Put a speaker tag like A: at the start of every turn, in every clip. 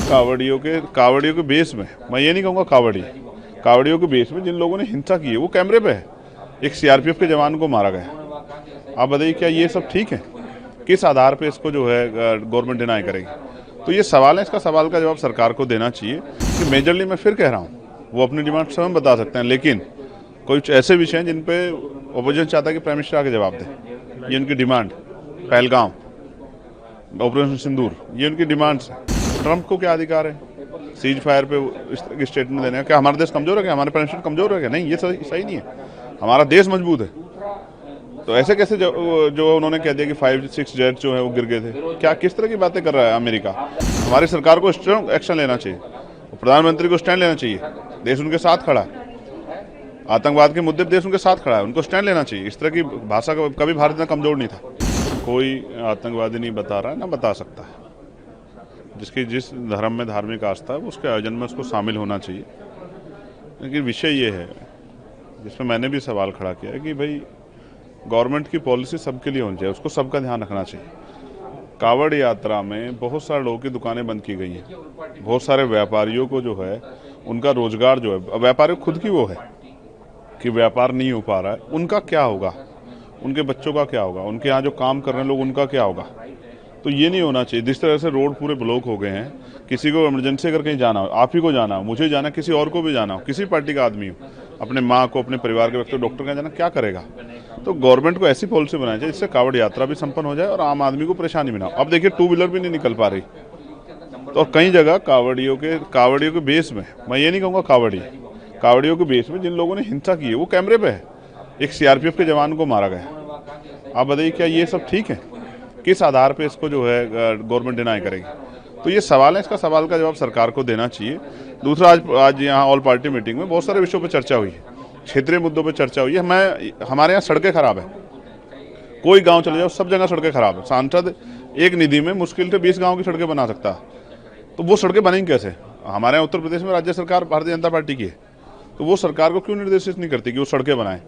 A: कावड़ियों के बेस में, मैं ये नहीं कहूँगा कावड़ियों के बेस में जिन लोगों ने हिंसा की है वो कैमरे पे है। एक सीआरपीएफ के जवान को मारा गया। आप बताइए क्या ये सब ठीक है? किस आधार पे इसको जो है गवर्नमेंट डिनाई करेगी? तो ये सवाल है, इसका सवाल का जवाब सरकार को देना चाहिए कि मेजरली मैं फिर कह रहा हूँ वो अपनी डिमांड स्वयं बता सकते हैं, लेकिन कुछ ऐसे विषय हैं जिन पे ओपोजिशन चाहता है कि प्राइम मिनिस्टर आके जवाब दे। ये उनकी डिमांड, पहलगाम, ऑपरेशन सिंदूर, ये उनकी डिमांड्स हैं। ट्रंप को क्या अधिकार है सीज फायर पे इस तरह की स्टेटमेंट देने का? क्या हमारा देश कमजोर है? क्या हमारे प्राइम मिनिस्टर कमजोर है? क्या नहीं, ये सही नहीं है। हमारा देश मजबूत है। तो ऐसे कैसे जो उन्होंने कह दिया कि 5-6 जेट जो है वो गिर गए थे? क्या किस तरह की बातें कर रहा है अमेरिका? हमारी सरकार को स्ट्रांग एक्शन लेना चाहिए, प्रधानमंत्री को स्टैंड लेना चाहिए। देश उनके साथ खड़ा है, आतंकवाद के मुद्दे पर देश उनके साथ खड़ा है, उनको स्टैंड लेना चाहिए। इस तरह की भाषा का कभी भारत इतना कमजोर नहीं था। कोई आतंकवादी नहीं बता रहा है, ना बता सकता है। जिसकी जिस धर्म में धार्मिक आस्था है उसके आयोजन में उसको शामिल होना चाहिए। लेकिन विषय ये है जिसमें मैंने भी सवाल खड़ा किया है कि भाई गवर्नमेंट की पॉलिसी सबके लिए होनी चाहिए, उसको सबका ध्यान रखना चाहिए। कावड़ यात्रा में बहुत सारे लोगों की दुकानें बंद की गई हैं, बहुत सारे व्यापारियों को जो है उनका रोजगार जो है, व्यापारी खुद की वो है कि व्यापार नहीं हो पा रहा है, उनका क्या होगा? उनके बच्चों का क्या होगा? उनके यहाँ जो काम कर रहे हैं लोग, उनका क्या होगा? तो ये नहीं होना चाहिए। जिस तरह से रोड पूरे ब्लॉक हो गए हैं, किसी को इमरजेंसी अगर कहीं जाना हो, आप ही को जाना हो, मुझे जाना, किसी और को भी जाना हो, किसी पार्टी का आदमी हो, अपने माँ को, अपने परिवार के व्यक्ति को डॉक्टर के जाना, क्या करेगा? तो गवर्नमेंट को ऐसी पॉलिसी बनानी चाहिए जिससे कावड़ यात्रा भी संपन्न हो जाए और आम आदमी को परेशानी भी ना हो। अब देखिए 2 व्हीलर भी नहीं निकल पा रही, तो कई जगह कावड़ियों के बेस में, मैं ये नहीं कहूँगा कावड़ियों के बेस में जिन लोगों ने हिंसा की है वो कैमरे पे है। एक सीआरपीएफ के जवान को मारा गया। आप बताइए क्या ये सब ठीक है? किस आधार पे इसको जो है गवर्नमेंट डिनाई करेगी? तो ये सवाल है, इसका सवाल का जवाब सरकार को देना चाहिए। दूसरा, आज यहाँ ऑल पार्टी मीटिंग में बहुत सारे विषयों पर चर्चा हुई है, क्षेत्रीय मुद्दों पर चर्चा हुई है। हमारे यहाँ सड़कें खराब है, कोई गांव चले जाओ सब जगह सड़कें खराब है। सांसद एक निधि में मुश्किल से 20 गाँव की सड़कें बना सकता है, तो वो सड़कें बनेंगी कैसे? हमारे यहाँ उत्तर प्रदेश में राज्य सरकार भारतीय जनता पार्टी की है, तो वो सरकार को क्यों निर्देशित नहीं करती कि वो सड़कें बनाएं?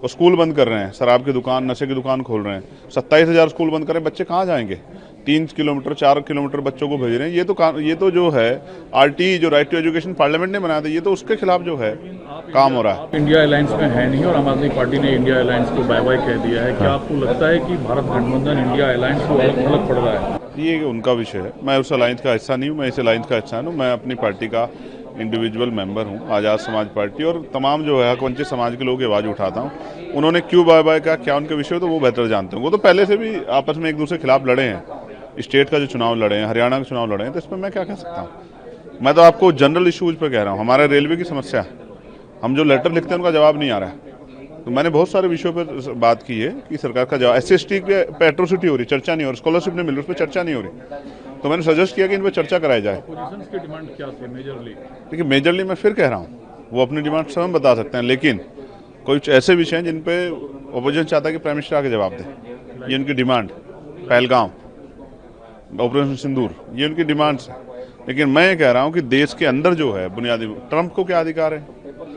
A: और स्कूल बंद कर रहे हैं, शराब की दुकान, नशे की दुकान खोल रहे हैं, 27,000 स्कूल बंद कर रहे हैं, बच्चे कहाँ जाएंगे? 3 किलोमीटर 4 किलोमीटर बच्चों को भेज रहे हैं। ये तो जो है आरटी, जो राइट टू एजुकेशन पार्लियामेंट ने बनाया था, ये तो उसके खिलाफ जो है काम हो रहा है।
B: इंडिया अलायंस में है नहीं और आम आदमी पार्टी ने इंडिया अलायंस को बाय बाय कह दिया है। क्या आपको लगता है कि भारत गठबंधन इंडिया अलायंस को अलग पड़ रहा है?
A: ये उनका विषय है, मैं उस अलायंस का हिस्सा नहीं हूँ, मैं इस अलायंस का हिस्सा हूँ। मैं अपनी पार्टी का इंडिविजुअल मेंबर हूँ, आज़ाद समाज पार्टी, और तमाम जो है हकवंचित समाज के लोगों की आवाज़ उठाता हूँ। उन्होंने क्यों बाय बाय का, क्या उनके विषय, तो वो बेहतर जानते हैं। वो तो पहले से भी आपस में एक दूसरे के खिलाफ लड़े हैं, स्टेट का जो चुनाव लड़े हैं, हरियाणा का चुनाव लड़े हैं, तो इस पर मैं क्या कह सकता हूँ? मैं तो आपको जनरल इशूज़ पर कह रहा हूँ। हमारे रेलवे की समस्या, हम जो लेटर लिखते हैं उनका जवाब नहीं आ रहा है। तो मैंने बहुत सारे विषयों पर बात की है कि सरकार का जवाब, SC/ST पे एट्रोसिटी हो रही, चर्चा नहीं हो रही, स्कॉलरशिप नहीं मिल रही, उस पर चर्चा नहीं हो रही। तो मैंने सजेस्ट किया कि इन पर चर्चा कराई जाए।
B: अपोजिशन की डिमांड क्या थी मेजरली?
A: देखिए मेजरली मैं फिर कह रहा हूँ वो अपनी डिमांड स्वयं बता सकते हैं, लेकिन कुछ ऐसे विषय हैं जिन पे ओपोजिशन चाहता है कि प्राइम मिनिस्टर आके जवाब दे। ये उनकी डिमांड, पहलगाम, ऑपरेशन सिंदूर, ये उनकी डिमांड्स हैं। लेकिन मैं ये कह रहा हूँ कि देश के अंदर जो है बुनियादी, ट्रंप को क्या अधिकार है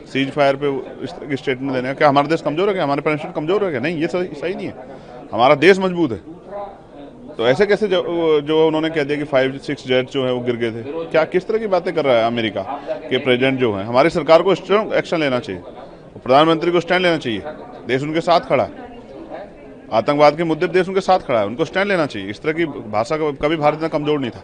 A: सीज फायर पे इस तरह की स्टेटमेंट देने का? क्या हमारा देश कमजोर है? क्या हमारे प्राइम मिनिस्टर कमजोर है? क्या नहीं, ये सही नहीं है। हमारा देश मजबूत है। तो ऐसे कैसे जो उन्होंने कह दिया कि 5-6 जेट जो है वो गिर गए थे? क्या किस तरह की बातें कर रहा है अमेरिका के प्रेसिडेंट जो है? हमारी सरकार को स्ट्रांग एक्शन लेना चाहिए, प्रधानमंत्री को स्टैंड लेना चाहिए। देश उनके साथ खड़ा है, आतंकवाद के मुद्दे पर देश उनके साथ खड़ा है, उनको स्टैंड लेना चाहिए। इस तरह की भाषा का कभी भारत इतना कमजोर नहीं था।